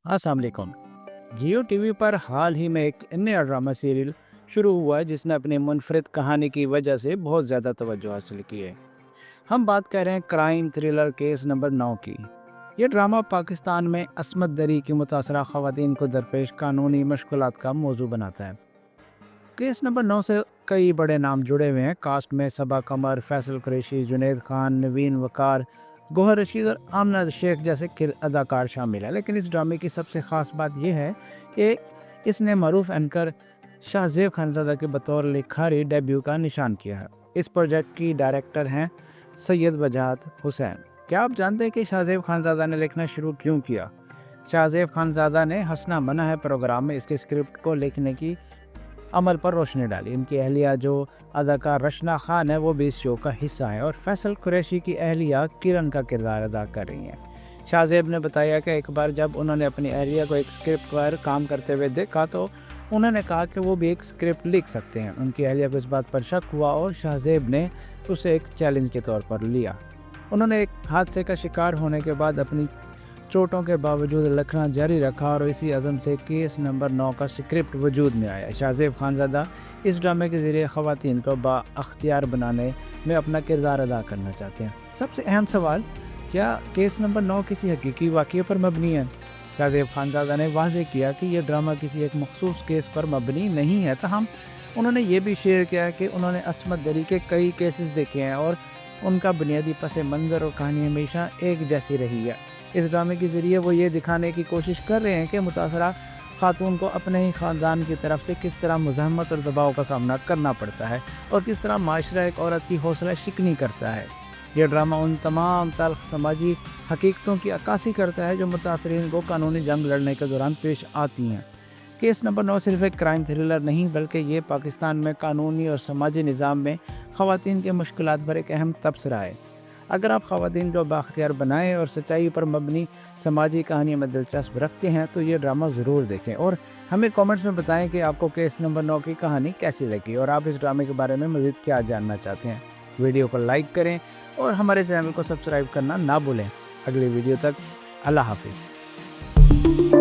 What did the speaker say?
अस्सलाम वालेकुम। जियो टीवी पर हाल ही में एक नया ड्रामा सीरियल शुरू हुआ है जिसने अपनी मुनफरिद कहानी की वजह से बहुत ज़्यादा तवज्जो हासिल की है। हम बात कर रहे हैं क्राइम थ्रिलर केस नंबर 9 की। ये ड्रामा पाकिस्तान में असमत दरी की मुतासरा ख़वातीन को दरपेश कानूनी मुश्किलात का मौजू बनाता है। केस नंबर 9 से कई बड़े नाम जुड़े हुए हैं। कास्ट में सबा कमर, फैसल कुरैशी, जुनैद खान, नवीन वकार, गौहर रशीद और आमना शेख जैसे अदाकार शामिल हैं। लेकिन इस ड्रामे की सबसे ख़ास बात यह है कि इसने मरूफ एंकर शाहजेब खानज़ादा के बतौर लिखारी डेब्यू का निशान किया है। इस प्रोजेक्ट की डायरेक्टर हैं सैयद वजाहत हुसैन। क्या आप जानते हैं कि शाहजेब खानज़ादा ने लिखना शुरू क्यों किया? शाहजेब खानज़ादा ने हंसना मना है प्रोग्राम में इसके स्क्रिप्ट को लिखने की अमल पर रोशनी डाली। इनकी अहलिया जो अदाकार रशना खान है वो भी इस शो का हिस्सा है और फैसल कुरैशी की अहलिया किरण का किरदार अदा कर रही हैं। शाहजेब ने बताया कि एक बार जब उन्होंने अपनी अहलिया को एक स्क्रिप्ट पर काम करते हुए देखा तो उन्होंने कहा कि वो भी एक स्क्रिप्ट लिख सकते हैं। उनकी अहलिया को इस बात पर शक हुआ और शाहजेब ने उसे एक चैलेंज के तौर पर लिया। उन्होंने एक हादसे का शिकार होने के बाद अपनी चोटों के बावजूद लिखना जारी रखा और इसी अज़म से केस नंबर 9 का स्क्रिप्ट वजूद में आया। शाहजेब खानज़ादा इस ड्रामे के ज़रिए ख़वातीन को बाअख्तियार बनाने में अपना किरदार अदा करना चाहते हैं। सबसे अहम सवाल, क्या केस नंबर 9 किसी हकीकी वाक़ये पर मबनी है? शाहजेब खानज़ादा ने वाज़ेह किया कि यह ड्रामा किसी एक मखसूस केस पर मबनी नहीं है। ताहम उन्होंने ये भी शेयर किया कि उन्होंने असमत दरी के कई केसेस देखे हैं और उनका बुनियादी पस मंज़र और कहानी हमेशा एक जैसी रही है। इस ड्रामे के ज़रिए वो ये दिखाने की कोशिश कर रहे हैं कि मुतासरा खातून को अपने ही ख़ानदान की तरफ से किस तरह मुज़ाहमत और दबाव का सामना करना पड़ता है और किस तरह माशरा एक औरत की हौसला शिकनी करता है। यह ड्रामा उन तमाम तल्ख़ समाजी हकीकतों की अक्कासी करता है जो मुतासरीन को कानूनी जंग लड़ने के दौरान पेश आती हैं। केस नंबर 9 सिर्फ एक क्राइम थ्रिलर नहीं बल्कि ये पाकिस्तान में कानूनी और समाजी निज़ाम में ख़वातीन के मुश्किलात पर एक अहम तबसरा है। अगर आप ख़वातीन को बाख्तियार बनाएं और सच्चाई पर मबनी समाजी कहानी में दिलचस्प रखते हैं तो ये ड्रामा ज़रूर देखें और हमें कमेंट्स में बताएं कि आपको केस नंबर 9 की कहानी कैसी लगी और आप इस ड्रामे के बारे में मज़ीद क्या जानना चाहते हैं। वीडियो को लाइक करें और हमारे चैनल को सब्सक्राइब करना ना भूलें। अगली वीडियो तक अल्लाह हाफिज़।